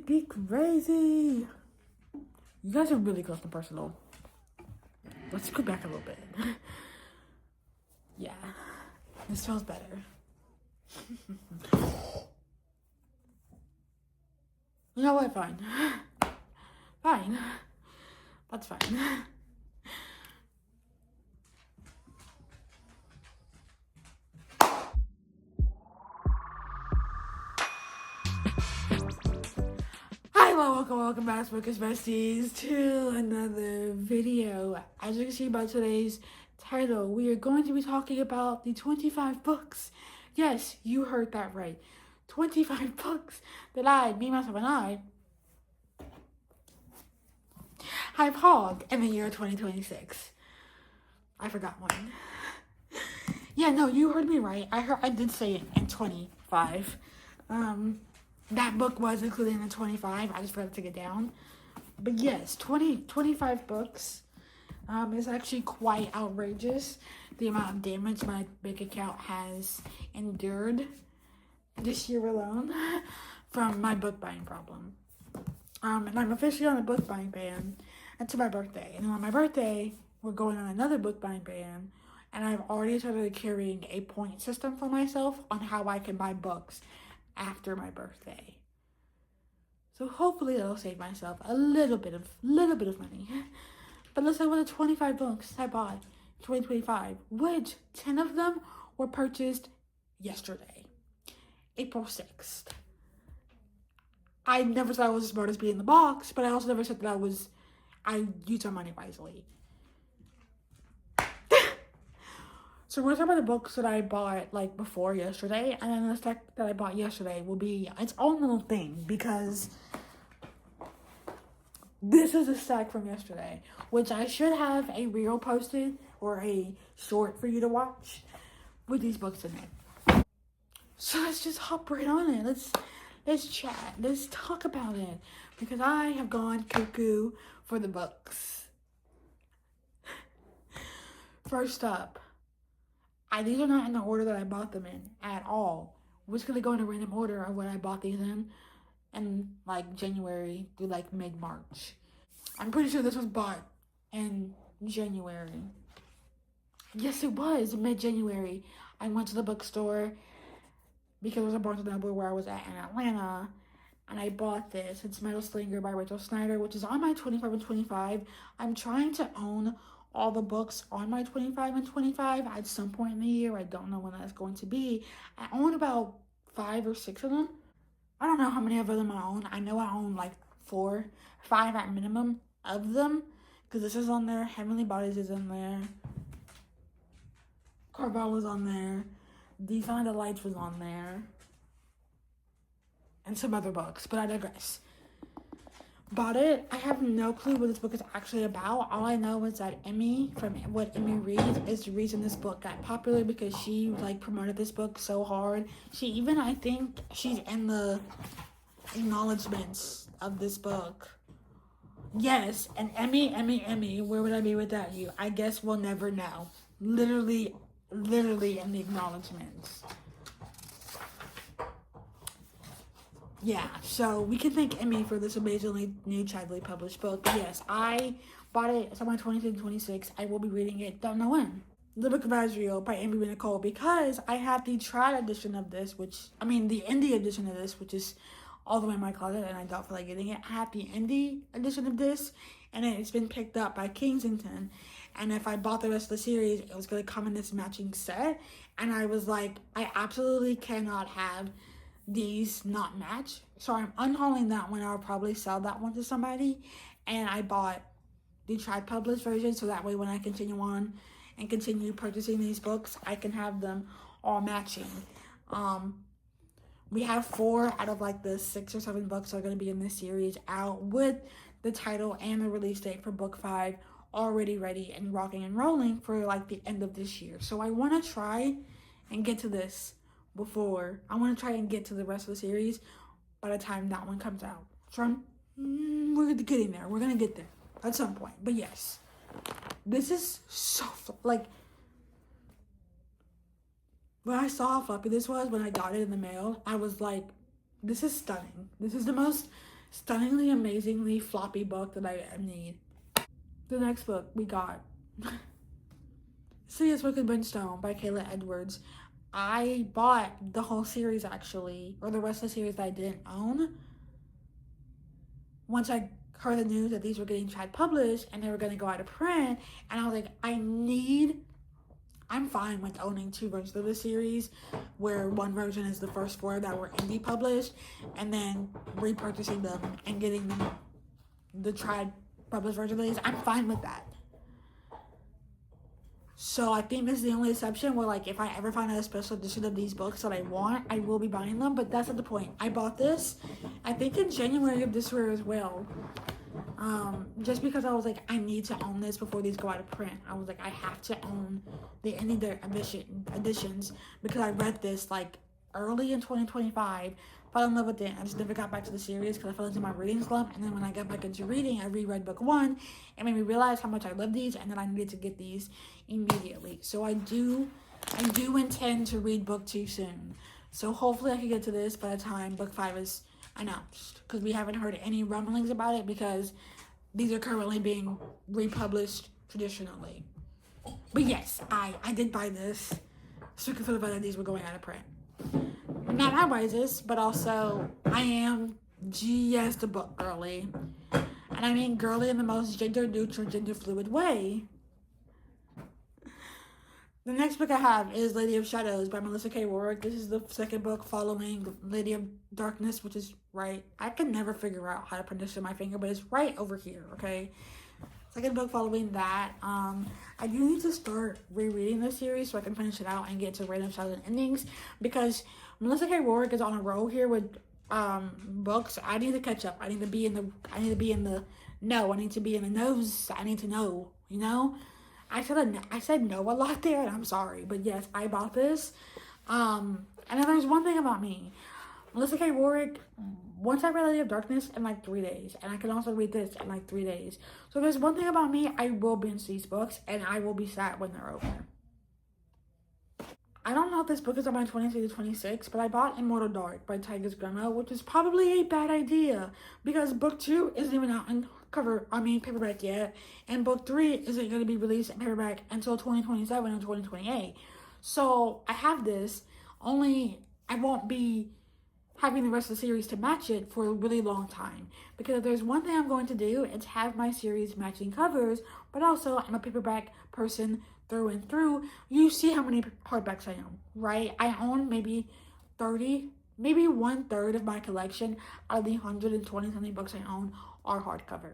be crazy. You guys are really close to personal. Let's go back a little bit. Yeah, this feels better. You know what? Fine. Fine. That's fine. Hi, welcome back, Smokers Besties, to another video. As you can see by today's title, we are going to be talking about the 25 books. Yes, you heard that right. 25 books that myself, and I have hogged in the year 2026. I forgot one. Yeah, no, you heard me right. I did say it in 25. That book was included in the 25. I just forgot to take it down. But yes, 25 books is actually quite outrageous. The amount of damage my bank account has endured this year alone from my book buying problem. And I'm officially on a book buying ban until my birthday. And on my birthday, we're going on another book buying ban. And I've already started carrying a point system for myself on how I can buy books after my birthday. So hopefully that'll save myself a little bit of money. But let's talk about the 25 books I bought in 2025, which 10 of them were purchased yesterday, April 6th. I never said I was as smart as being in the box, but I also never said that I used my money wisely. So we're talking about the books that I bought like before yesterday, and then the stack that I bought yesterday will be its own little thing because this is a stack from yesterday, which I should have a reel posted or a short for you to watch with these books in it. So let's just hop right on it. Let's chat. Let's talk about it because I have gone cuckoo for the books. First up, these are not in the order that I bought them in at all. We're just gonna go in a random order of when I bought these in like January through like mid-March. I'm pretty sure this was bought in January. Yes, it was mid-January. I went to the bookstore because it was a Barnes & Noble where I was at in Atlanta, and I bought this. It's Metal Slinger by Rachel Snyder, which is on my 25 and 25. I'm trying to own all the books on my 25 and 25 at some point in the year. I don't know when that's going to be. I own about 5 or 6 of them. I don't know how many of them I own. I know I own like 4, 5 at minimum of them because this is on there. Heavenly Bodies is in there. Carvel is on there. Define the Lights was on there. And some other books, but I digress. Bought it. I have no clue what this book is actually about. All I know is that Emmy, from what Emmy reads, is the reason this book got popular because she like promoted this book so hard. She even, I think, she's in the acknowledgements of this book. Yes, and Emmy, where would I be without you? I guess we'll never know. Literally in the acknowledgements. Yeah, so we can thank Emmy for this amazingly new childly published book. But yes, I bought it. It's on my 26. I will be reading it. Don't know when. The Book of Azrael by Amy Nicole, because I have the trad edition of this, the indie edition of this, which is all the way in my closet, and I don't feel like getting it. I have the indie edition of this, and it's been picked up by Kensington. And if I bought the rest of the series, it was going to come in this matching set. And I was like, I absolutely cannot have these not match, so I'm unhauling that one. I'll probably sell that one to somebody, and I bought the trad published version so that way when I continue on and continue purchasing these books, I can have them all matching. We have 4 out of like the 6 or 7 books that are going to be in this series out with the title and the release date for book 5 already ready and rocking and rolling for like the end of this year. So I want to try and get to this before. I want to try and get to the rest of the series by the time that one comes out. So we're getting there. We're going to get there at some point. But yes, this is so, like, when I saw how fluffy this was when I got it in the mail, I was like, this is stunning. This is the most stunningly, amazingly floppy book that I need. The next book we got Sirius Book and Brimstone by Kayla Edwards. I bought the whole series actually, or the rest of the series that I didn't own, once I heard the news that these were getting tried published and they were going to go out of print. And I was like, I'm fine with owning two versions of the series, where one version is the first four that were indie published, and then repurchasing them and getting them the tried published version of these. I'm fine with that. So I think this is the only exception where, like, if I ever find a special edition of these books that I want, I will be buying them, but that's not the point. I bought this, I think in January of this year as well. Just because I was like, I need to own this before these go out of print. I was like, I have to own the indie editions because I read this like early in 2025, fell in love with it. I just never got back to the series because I fell into my reading slump. And then when I got back into reading, I reread book one. It made me realize how much I love these, and then I needed to get these immediately. So I do intend to read book two soon. So hopefully I can get to this by the time book five is announced, because we haven't heard any rumblings about it because these are currently being republished traditionally. But yes, I did buy this strictly for the fact that these were going out of print. Not I buy this, but also I am just a book girly. And I mean girly in the most gender neutral, gender fluid way. The next book I have is Lady of Shadows by Melissa K. Rourke. This is the second book following Lady of Darkness, which is right. I can never figure out how to pronounce it on my finger, but it's right over here, okay? Second book following that. I do need to start rereading this series so I can finish it out and get to Random Shadows and Endings, because Melissa K. Rourke is on a roll here with books. I need to catch up. I need to be in the know. I need to be in the nose. I need to know, you know? I said no a lot there, and I'm sorry, but yes, I bought this. And then there's one thing about me. Melissa K. Rourke, once I read Lady of Darkness in like 3 days, and I can also read this in like 3 days. So there's one thing about me, I will binge these books, and I will be sad when they're over. I don't know if this book is on my 23 to 26, but I bought Immortal Dark by Tigress Grandma, which is probably a bad idea, because book 2 isn't even out in paperback yet, and book 3 isn't going to be released in paperback until 2027 or 2028. So I have this, only I won't be having the rest of the series to match it for a really long time, because if there's one thing I'm going to do, it's have my series matching covers. But also, I'm a paperback person through and through. You see how many hardbacks I own, right? I own maybe 30, maybe 1/3 of my collection out of the 120 something books I own are hardcover.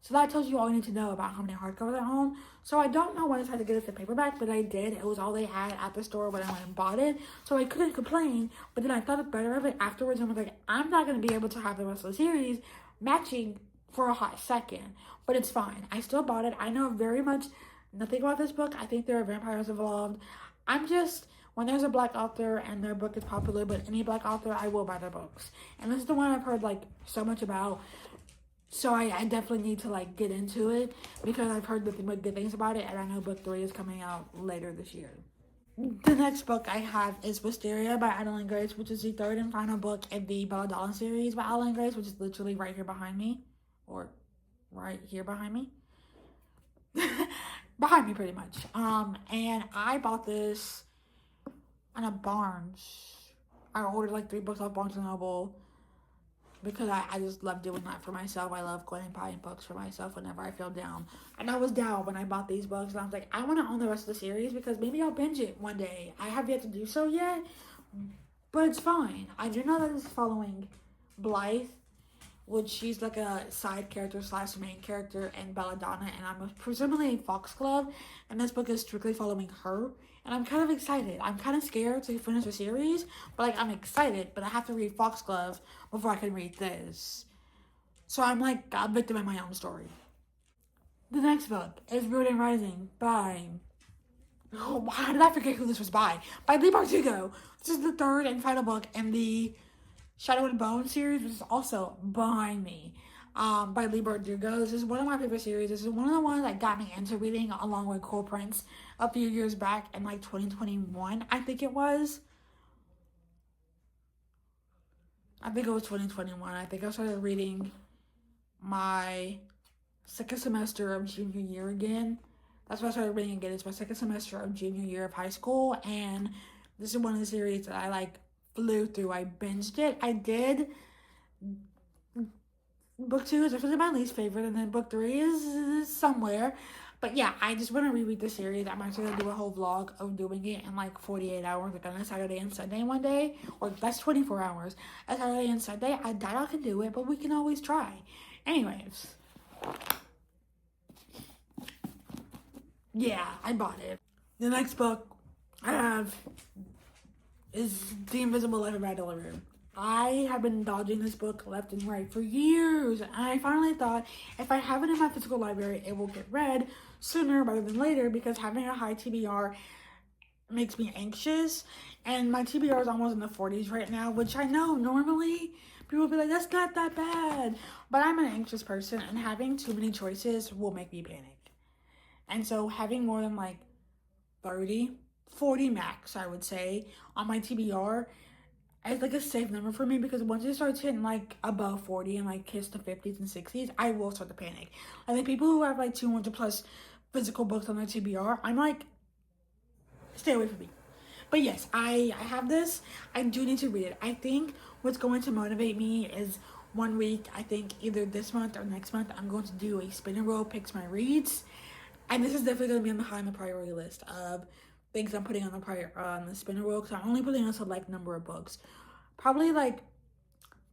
So that tells you all you need to know about how many hardcovers I own. So I don't know when I decided to get it to paperback, but I did. It was all they had at the store when I went and bought it. So I couldn't complain, but then I thought better of it afterwards, and I was like, I'm not going to be able to have the rest of the series matching for a hot second. But it's fine. I still bought it. I know very much nothing about this book. I think there are vampires involved. I'm just, when there's a black author and their book is popular, but any black author, I will buy their books. And this is the one I've heard like so much about. So I definitely need to like get into it, because I've heard good things about it, and I know book 3 is coming out later this year. The next book I have is Wisteria by Adeline Grace, which is the third and final book in the Belladonna series by Adeline Grace, which is literally right here behind me, or right here behind me. Behind me, pretty much. And I bought this on a Barnes. I ordered like 3 books off Barnes & Noble, because I just love doing that for myself. I love going and buying books for myself whenever I feel down. And I was down when I bought these books, and I was like, I want to own the rest of the series, because maybe I'll binge it one day. I have yet to do so yet, but it's fine. I do know that it's following Blythe, which she's like a side character / main character in Belladonna, and I'm presumably in Foxglove, and this book is strictly following her. And I'm kind of excited. I'm kind of scared to finish the series, but like I'm excited, but I have to read Foxglove before I can read this. So I'm like a victim in my own story. The next book is Ruin Rising by, oh, how did I forget who this was by? By Leigh Bardugo. This is the third and final book in the Shadow and Bone series, which is also behind me. By Leigh Bardugo. This is one of my favorite series. This is one of the ones that got me into reading, along with Cruel Prince a few years back in like 2021, I think it was. I think it was 2021. I think I started reading my second semester of junior year again. That's why I started reading again. It's my second semester of junior year of high school, and this is one of the series that I like flew through. I binged it. I did. Book 2 is definitely my least favorite, and then book 3 is somewhere. But yeah, I just want to reread the series. I'm actually going to do a whole vlog of doing it in like 48 hours, like on a Saturday and Sunday one day. Or that's 24 hours. A Saturday and Sunday. I doubt I can do it, but we can always try. Anyways. Yeah, I bought it. The next book I have is The Invisible Life of Madeline Rue. I have been dodging this book left and right for years, and I finally thought if I have it in my physical library, it will get read sooner rather than later, because having a high TBR makes me anxious, and my TBR is almost in the 40s right now, which I know normally people will be like, that's not that bad, but I'm an anxious person, and having too many choices will make me panic. And so having more than like 30, 40 max, I would say, on my TBR, it's like a safe number for me, because once it starts hitting like above 40 and like hits the 50s and 60s, I will start to panic. And the people who have like 200 plus physical books on their TBR, I'm like, stay away from me. But yes, I have this. I do need to read it. I think what's going to motivate me is one week, I think either this month or next month, I'm going to do a spinner roll picks my reads. And this is definitely going to be on the high on the priority list of things I'm putting on the spinner roll, because I'm only putting a select number of books. Probably like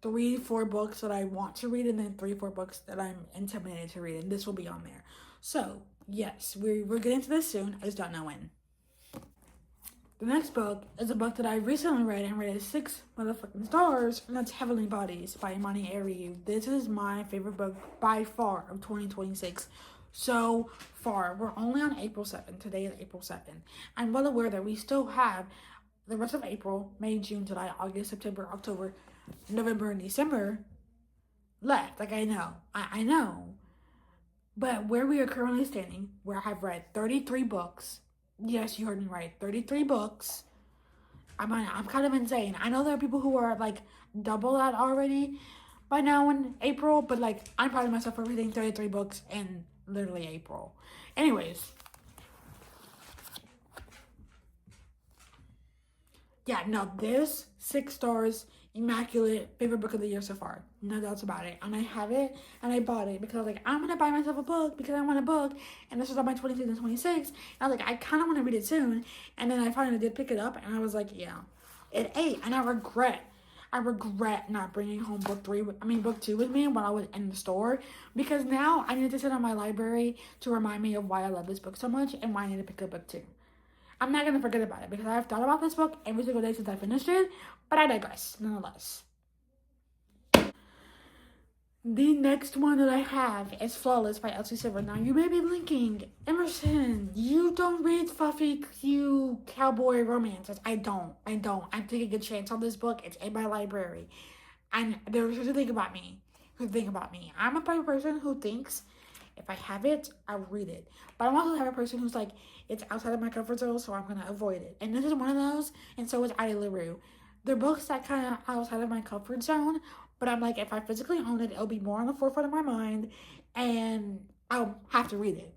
3-4 books that I want to read, and then 3-4 books that I'm intimidated to read, and this will be on there. So yes, we're getting to this soon. I just don't know when. The next book is a book that I recently read and rated 6 motherfucking stars, and that's Heavenly Bodies by Imani Ariu. This is my favorite book by far of 2026. So far, we're only on April 7th. Today is April 2nd. I'm well aware that we still have the rest of April, May, June, July, August, September, October, November, and December left. Like, I know. But where we are currently standing, where I've read 33 books, yes, you heard me right, 33 books. I'm kind of insane. I know there are people who are like double that already by now in April, but like, I'm proud of myself for reading 33 books in literally April. Anyways. Yeah, no, this 6 stars, immaculate, favorite book of the year so far. No doubts about it. And I have it, and I bought it because I was like, I'm going to buy myself a book because I want a book. And this was on my 25th and 26th. And I was like, I kind of want to read it soon. And then I finally did pick it up, and I was like, yeah, it ate. And I regret not bringing home book 2 with me when I was in the store, because now I need to sit on my library to remind me of why I love this book so much and why I need to pick up book 2. I'm not going to forget about it, because I've thought about this book every single day since I finished it, but I digress, nonetheless. The next one that I have is Flawless by Elsie Silver. Now, you may be thinking, Emerson, you don't read fluffy, cute cowboy romances. I don't. I'm taking a chance on this book. It's in my library. And there's a thing about me. I'm a type of person who thinks if I have it, I'll read it. But I'm also the type of person who's like, it's outside of my comfort zone, so I'm going to avoid it. And this is one of those, and so is Addie LaRue. They're books that kind of outside of my comfort zone, but I'm like, if I physically own it, it'll be more on the forefront of my mind, and I'll have to read it.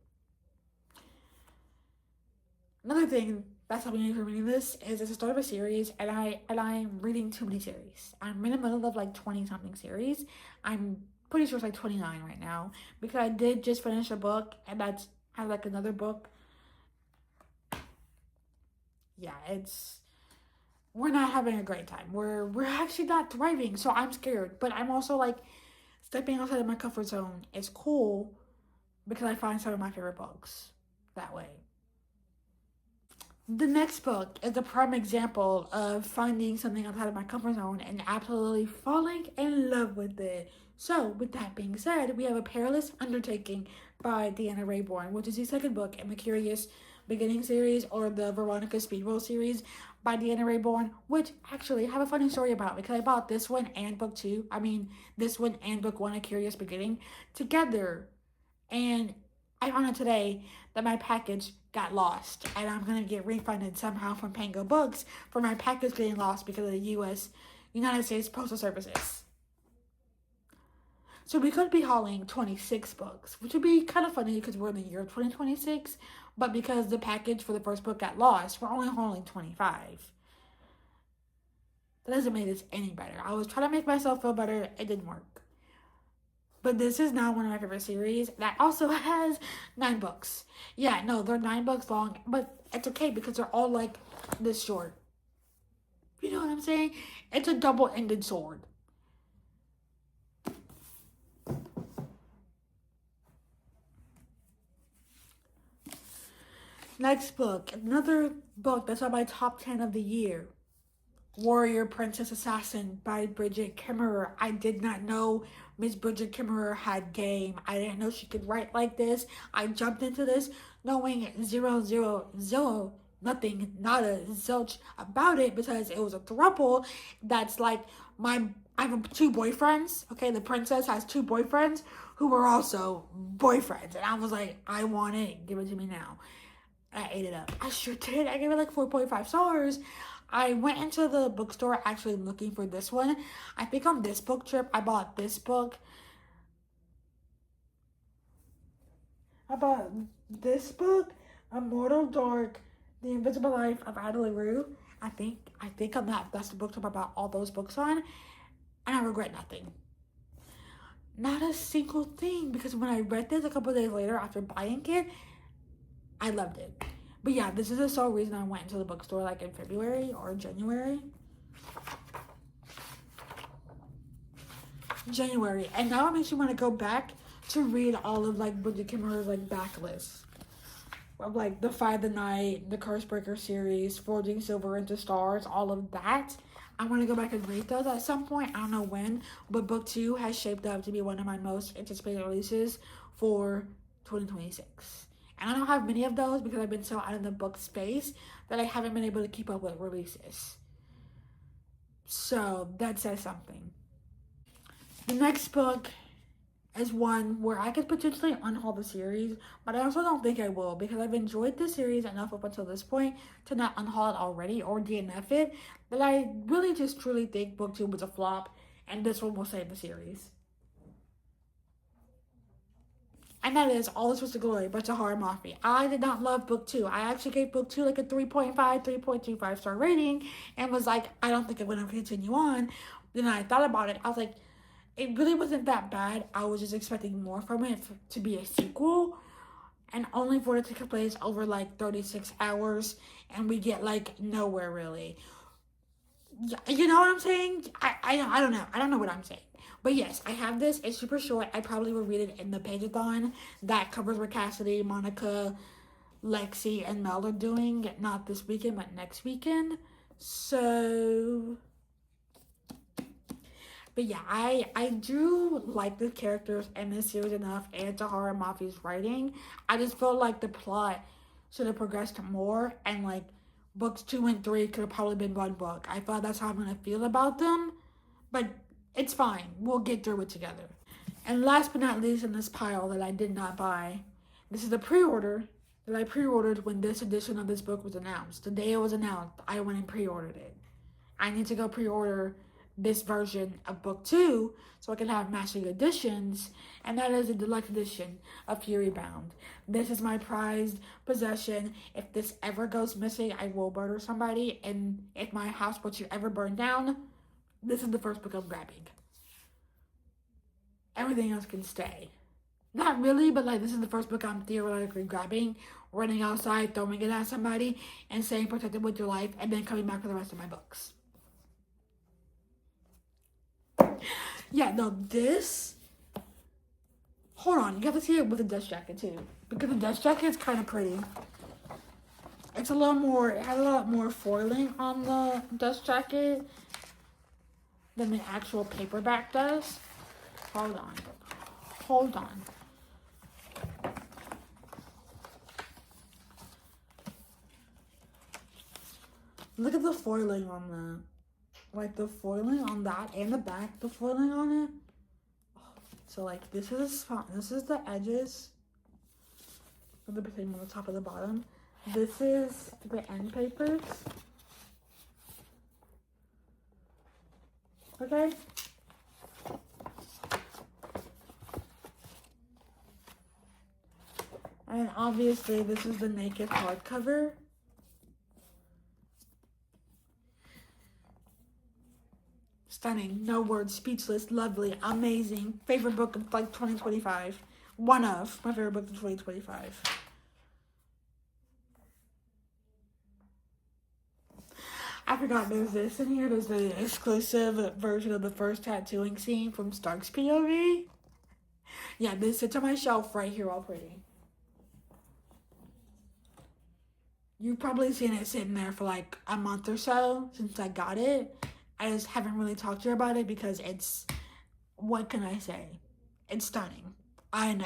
Another thing that's helping me for reading this is it's the start of a series, and I'm reading too many series. I'm in the middle of like 20-something series. I'm pretty sure it's like 29 right now, because I did just finish a book, and that's has like another book. Yeah, we're not having a great time. We're actually not thriving, so I'm scared. But I'm also like, stepping outside of my comfort zone is cool, because I find some of my favorite books that way. The next book is a prime example of finding something outside of my comfort zone and absolutely falling in love with it. So, with that being said, we have A Perilous Undertaking by Deanna Raybourn, which is the second book in the Curious Beginning series, or the Veronica Speedwell series by Deanna Raybourn, which actually I have a funny story about, because I bought this one and book 2, this one and book 1, A Curious Beginning, together. And I found out today that my package got lost, and I'm going to get refunded somehow from Pango Books for my package getting lost because of the U.S. United States Postal Services. So we could be hauling 26 books, which would be kind of funny because we're in the year 2026, but because the package for the first book got lost, we're only hauling 25. That doesn't make this any better. I was trying to make myself feel better. It didn't work. But this is now one of my favorite series that also has 9 books. Yeah, no, they're 9 books long, but it's okay because they're all like this short. You know what I'm saying? It's a double-ended sword. Next book, another book that's on my top 10 of the year. Warrior Princess Assassin by Brigid Kemmerer. I did not know Miss Brigid Kemmerer had game. I didn't know she could write like this. I jumped into this knowing nothing, nada, zilch about it because it was a throuple that's like I have 2 boyfriends. Okay, the princess has 2 boyfriends who were also boyfriends. And I was like, I want it. Give it to me now. I ate it up. I sure did. I gave it like 4.5 stars. I went into the bookstore actually looking for this one. I think on this book trip, I bought this book. I bought this book, Immortal Dark, The Invisible Life of Adele Rue. I think on that's the book trip I bought all those books on. And I regret nothing. Not a single thing, because when I read this a couple days later after buying it, I loved it. But yeah, this is the sole reason I went into the bookstore like in February or January. And now it makes me want to go back to read all of like Brigid Kemmerer's like backlist of like The Fight of the Night, the Cursebreaker series, Forging Silver into Stars, all of that. I want to go back and read those at some point. I don't know when, but book 2 has shaped up to be one of my most anticipated releases for 2026. And I don't have many of those because I've been so out of the book space that I haven't been able to keep up with releases. So that says something. The next book is one where I could potentially unhaul the series, but I also don't think I will because I've enjoyed the series enough up until this point to not unhaul it already or DNF it, that I really just truly think book 2 was a flop and this one will save the series. And that is All Is Was to Glory by Tahereh Mafi. I did not love book 2. I actually gave book 2 like a 3.5, 3.25 star rating and was like, I don't think I'm going to continue on. Then I thought about it. I was like, it really wasn't that bad. I was just expecting more from it to be a sequel. And only for it to take place over like 36 hours. And we get like nowhere really. You know what I'm saying? I don't know. I don't know what I'm saying. But yes, I have this. It's super short. I probably will read it in the page-a-thon that covers what Cassidy, Monica, Lexi, and Mel are doing. Not this weekend, but next weekend. So... But yeah, I do like the characters in this series enough and Tahereh Mafi's writing. I just feel like the plot should have progressed more and like books 2 and 3 could have probably been one book. I thought that's how I'm gonna feel about them. But it's fine. We'll get through it together. And last but not least in this pile that I did not buy, this is a pre-order that I pre-ordered when this edition of this book was announced. The day it was announced, I went and pre-ordered it. I need to go pre-order this version of book 2 so I can have matching editions, and that is a deluxe edition of Fury Bound. This is my prized possession. If this ever goes missing, I will murder somebody, and if my house were to ever burn down, this is the first book I'm grabbing. Everything else can stay. Not really, but like this is the first book I'm theoretically grabbing, running outside, throwing it at somebody, and saying protected with your life, and then coming back for the rest of my books. Yeah, no, this... Hold on, you have to see it with the dust jacket too. Because the dust jacket is kind of pretty. It's a little more, it has a lot more foiling on the dust jacket than the actual paperback does. Hold on. Hold on. Look at the foiling on that. Like the foiling on that and the back, the foiling on it. So like this is the edges of the thing on the top of the bottom. This is the end papers. okay? And obviously, this is the naked hardcover. Stunning, no words, speechless, lovely, amazing. Favorite book of like 2025. One of my favorite books of 2025. I forgot there's this in here. There's the exclusive version of the first tattooing scene from Stark's POV. Yeah, this sits on my shelf right here all pretty. You've probably seen it sitting there for like a month or so since I got it. I just haven't really talked to her about it because it's, what can I say? It's stunning. I know.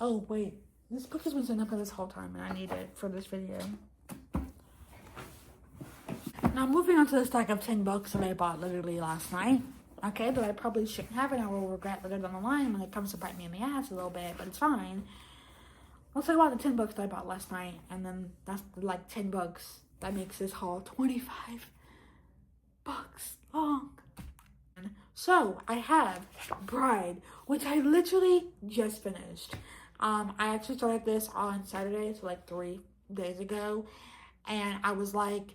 Oh, wait. This book has been sitting up for this whole time and I need it for this video. Now, moving on to the stack of 10 books that I bought literally last night. Okay, that I probably shouldn't have and I will regret later down the line when it comes to bite me in the ass a little bit, but it's fine. Let's talk about the 10 books that I bought last night, and then that's like 10 books that makes this haul 25 books long. So I have Bride, which I literally just finished. I actually started this on Saturday, so like 3 days ago, and I was like,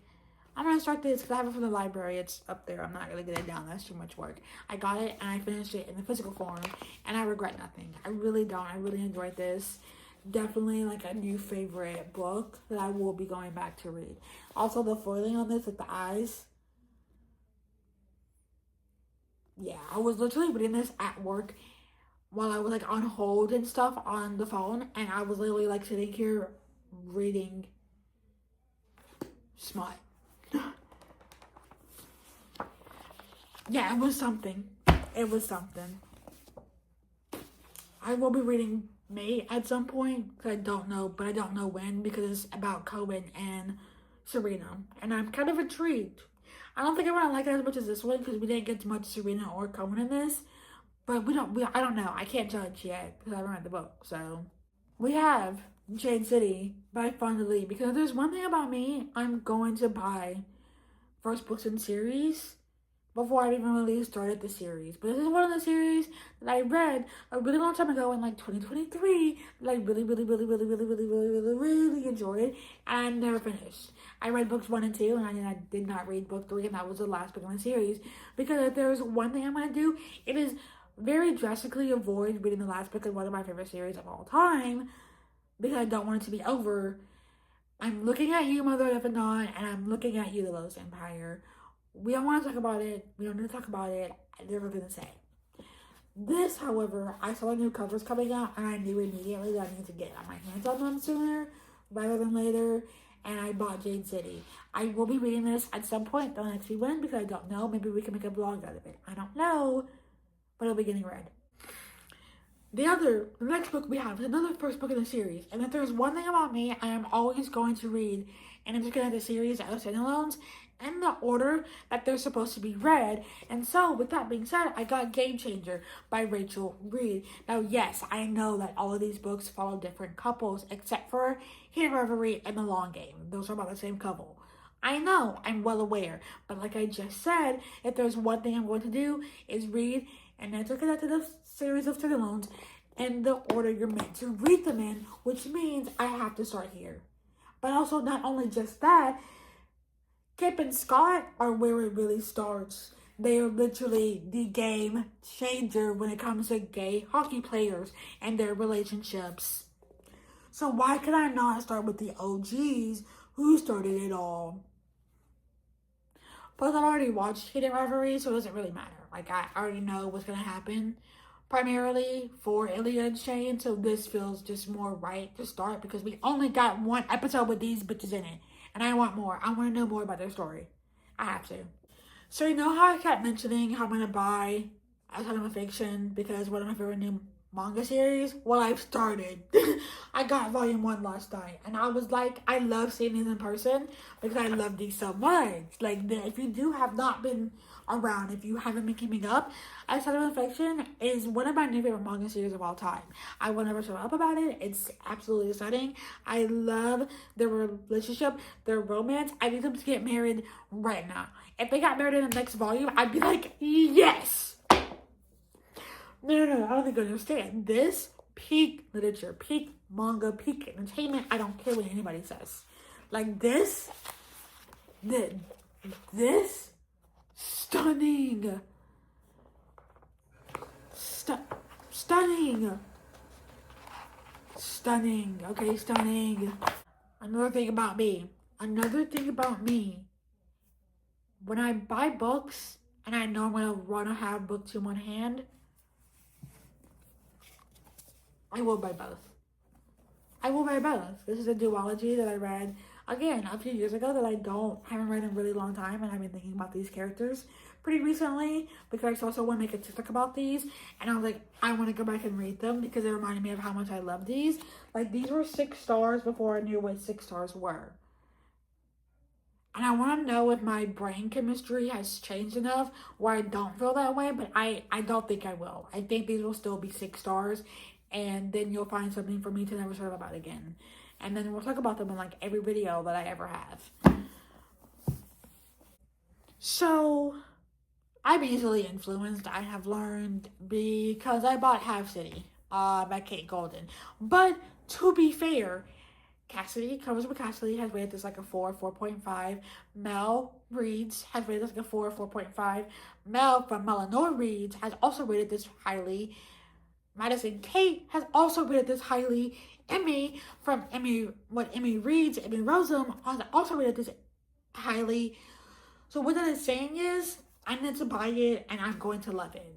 I'm gonna start this because I have it from the library. It's up there. I'm not gonna get it down. That's too much work. I got it and I finished it in the physical form, and I regret nothing. I really don't. I really enjoyed this. Definitely like a new favorite book that I will be going back to read. Also, the foiling on this with the eyes. Yeah, I was literally reading this at work while I was like on hold and stuff on the phone, and I was literally like sitting here reading smut. Yeah, it was something. It was something. I will be reading May at some point, because I don't know, but I don't know when, because it's about Cohen and Serena, and I'm kind of intrigued. I don't think I want to like it as much as this one, because we didn't get much Serena or Cohen in this, but I don't know, I can't judge yet, because I haven't read the book. So, we have Jade City by Fonda Lee, because if there's one thing about me, I'm going to buy first books in series before I even really started the series. But this is one of the series that I read a really long time ago in like 2023 that I really enjoyed, and I never finished. I read books 1 and 2, and I did not read book 3, and that was the last book in the series, because if there's one thing I'm going to do, it is very drastically avoid reading the last book of one of my favorite series of all time, because I don't want it to be over. I'm looking at you, Mother of Anon, and I'm looking at you, The Lost Empire. We don't want to talk about it. We don't need to talk about it. I'm never going to say. This, however, I saw the new covers coming out, and I knew immediately that I needed to get my hands on them sooner rather than later, and I bought Jade City. I will be reading this at some point the next week, because I don't know. Maybe we can make a vlog out of it. I don't know, but it'll be getting read. The next book we have is another first book in the series, and if there's one thing about me, I am always going to read, and I'm just going to have the series of standalones in the order that they're supposed to be read. And so, with that being said, I got Game Changer by Rachel Reed. Now, yes, I know that all of these books follow different couples, except for Hidden Reverie and The Long Game. Those are about the same couple. I know, I'm well aware, but like I just said, if there's one thing I'm going to do is read and then look at the series of standalones in the order you're meant to read them in, which means I have to start here. But also, not only just that, Kip and Scott are where it really starts. They are literally the game changer when it comes to gay hockey players and their relationships. So why could I not start with the OGs who started it all? Plus, I've already watched Hidden Reverie, so it doesn't really matter. Like, I already know what's going to happen primarily for Ilya and Shane, so this feels just more right to start, because we only got one episode with these bitches in it, and I want more. I want to know more about their story. I have to. So, you know how I kept mentioning how I'm going to buy A Son of a Fiction, because one of my favorite new manga series, well, I've started. I got volume 1 last night, and I was like, I love seeing these in person because I love these so much. Like, if you do have not been around, if you haven't been keeping up, A Sudden Infection is one of my new favorite manga series of all time. I will never shut up about it. It's absolutely exciting. I love their relationship, their romance. I need them to get married right now. If they got married in the next volume, I'd be like, yes! No, I don't think you understand. This peak literature, peak manga, peak entertainment. I don't care what anybody says. Like this, this, stunning, stunning, okay, stunning. Another thing about me, when I buy books and I know I'm going to want to have books in one hand, I will buy both. This is a duology that I read, again, a few years ago that I haven't read in a really long time, and I've been thinking about these characters pretty recently because I also want to make a TikTok about these, and I was like, I want to go back and read them because it reminded me of how much I love these. Like, these were 6 stars before I knew what 6 stars were. And I want to know if my brain chemistry has changed enough where I don't feel that way, but I don't think I will. I think these will still be 6 stars, and then you'll find something for me to never talk about again. And then we'll talk about them in like every video that I ever have. So, I'm easily influenced, I have learned, because I bought Half City by Kate Golden. But to be fair, Cassidy, Covers with Cassidy, has rated this like a 4, 4.5. Mel Reads has rated this like a 4, 4.5. Mel from Melanoa Reads has also rated this highly. Madison Kate has also rated this highly. Emmy from Emmy Reads, Emmy Rossum, has also rated this highly. So what that is saying is, I need to buy it and I'm going to love it.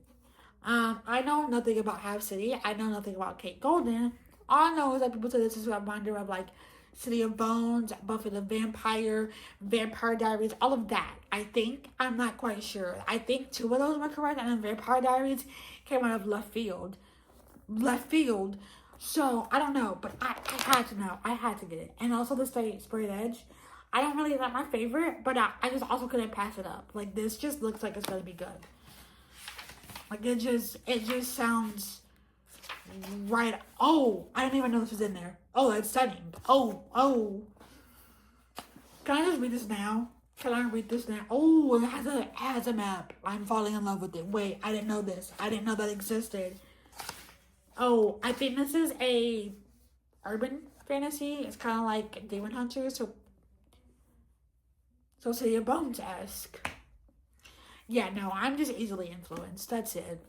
I know nothing about Half City. I know nothing about Kate Golden. All I know is that people say this is a reminder of like City of Bones, Buffy the Vampire, Vampire Diaries, all of that. I think. I'm not quite sure. I think 2 of those were correct, and then Vampire Diaries came out of left field. So, I don't know, but I had to know. I had to get it. And also the Sprayed Edge. I don't really like my favorite, but I just also couldn't pass it up. Like, this just looks like it's going to be good. Like, it just sounds right. Oh, I didn't even know this was in there. Oh, that's stunning. Oh. Can I just read this now? Oh, it has a map. I'm falling in love with it. Wait, I didn't know this. I didn't know that existed. Oh, I think this is a urban fantasy. It's kind of like Demon Hunters, so City of Bones-esque. Yeah, no, I'm just easily influenced. That's it.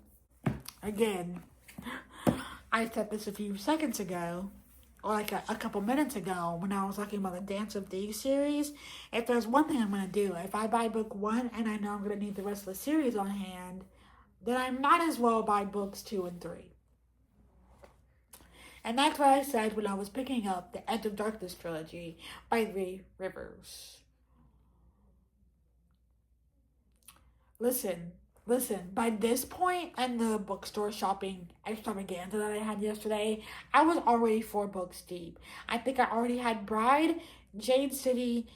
Again, I said this a few seconds ago, or like a couple minutes ago, when I was talking about the Dance of Thieves series. If there's one thing I'm going to do, if I buy book 1 and I know I'm going to need the rest of the series on hand, then I might as well buy books 2 and 3. And that's what I said when I was picking up the Edge of Darkness trilogy by 3 Rivers. Listen, by this point in the bookstore shopping extravaganza that I had yesterday, I was already 4 books deep. I think I already had Bride, Jade City,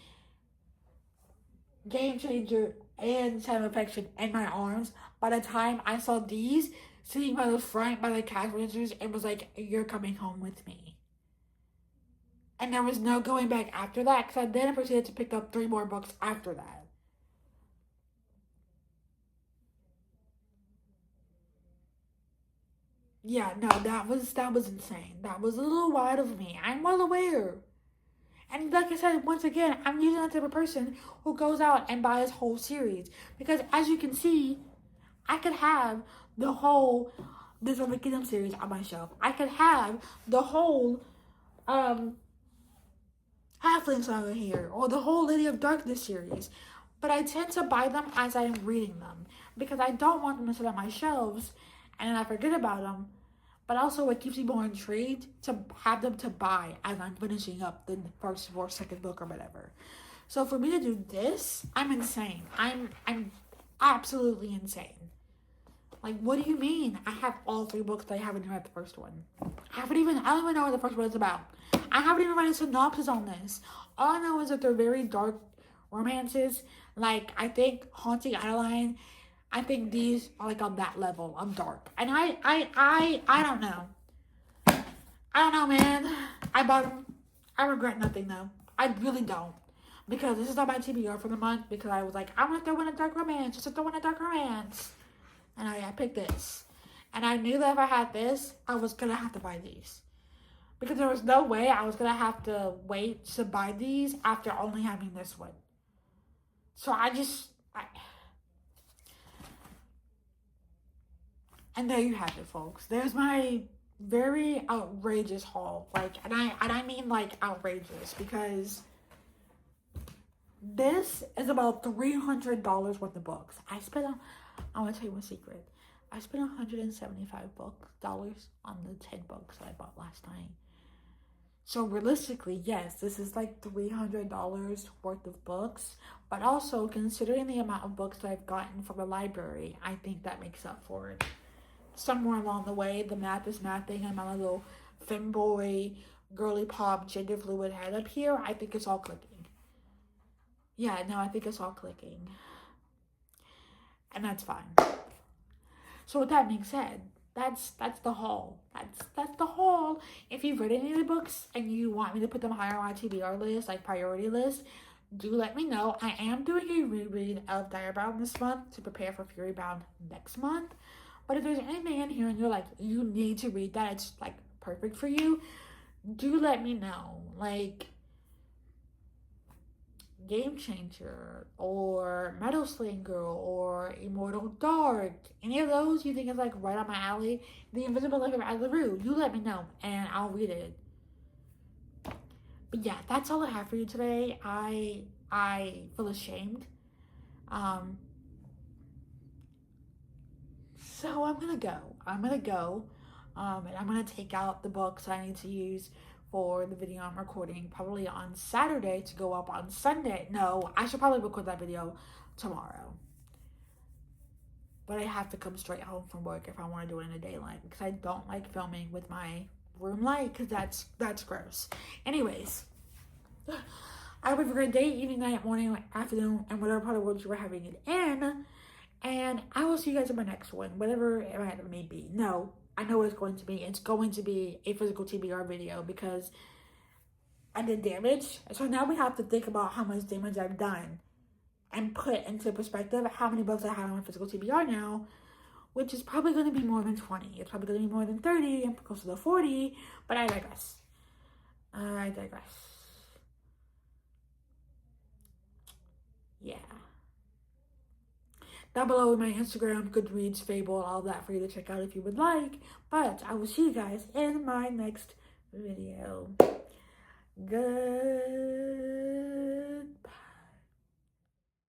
Game Changer, and Sound of Affection in my arms. By the time I saw these sitting by the front by the cash registers, it was like, you're coming home with me. And there was no going back after that, because I then proceeded to pick up 3 more books after that. Yeah, no, that was insane. That was a little wild of me. I'm well aware. And like I said, once again, I'm usually the type of person who goes out and buys whole series. Because as you can see, I could have the whole Disordered Kingdom series on my shelf. I could have the whole Halfling Saga here, or the whole Lady of Darkness series. But I tend to buy them as I'm reading them, because I don't want them to sit on my shelves and then I forget about them. But also it keeps me more intrigued to have them to buy as I'm finishing up the first or second book or whatever. So for me to do this, I'm insane. I'm absolutely insane. Like, what do you mean? I have all 3 books, but I haven't read the first one. I don't even know what the first one is about. I haven't even read a synopsis on this. All I know is that they're very dark romances. Like, I think Haunting Adeline, I think these are like on that level of dark. And I don't know. I don't know, man. I bought them. I regret nothing, though. I really don't. Because this is not my TBR for the month. Because I was like, I want to throw in a dark romance. Just to throw in a dark romance. And I picked this. And I knew that if I had this, I was going to have to buy these. Because there was no way I was going to have to wait to buy these after only having this one. So and there you have it, folks. There's my very outrageous haul. Like, and I mean like outrageous, because this is about $300 worth of books. I want to tell you one secret. I spent $175 on the 10 books that I bought last night. So realistically, yes, this is like $300 worth of books. But also, considering the amount of books that I've gotten from the library, I think that makes up for it. Somewhere along the way, the math is mathing, and my little femboy, girly pop, gender fluid head up here, I think it's all clicking. Yeah, no, I think it's all clicking. And that's fine. So with that being said, that's the haul. That's the haul. If you've read any of the books and you want me to put them higher on my TBR list, like priority list, do let me know. I am doing a reread of Diabound this month to prepare for Furybound next month. But if there's anything in here and you're like, you need to read that, it's like perfect for you, do let me know. Like Game Changer or Metal Slinger or Immortal Dark, any of those you think is like right up my alley, The Invisible Life of Ad LaRue, you let me know and I'll read it. But yeah, that's all I have for you today. I feel ashamed. So I'm gonna go. And I'm gonna take out the books I need to use for the video I'm recording probably on Saturday to go up on Sunday. No, I should probably record that video tomorrow. But I have to come straight home from work if I want to do it in the daylight, because I don't like filming with my room light, because that's gross. Anyways, I hope you have a great day, evening, night, morning, afternoon, and whatever part of the world you are having it in. And I will see you guys in my next one, whatever it may be. No, I know what it's going to be. It's going to be a physical TBR video, because I did damage. So now we have to think about how much damage I've done and put into perspective how many books I have on my physical TBR now, which is probably going to be more than 20. It's probably going to be more than 30 and close to the 40, but I digress. Yeah. Down below my Instagram, Goodreads, Fable, all that for you to check out if you would like. But I will see you guys in my next video. Good.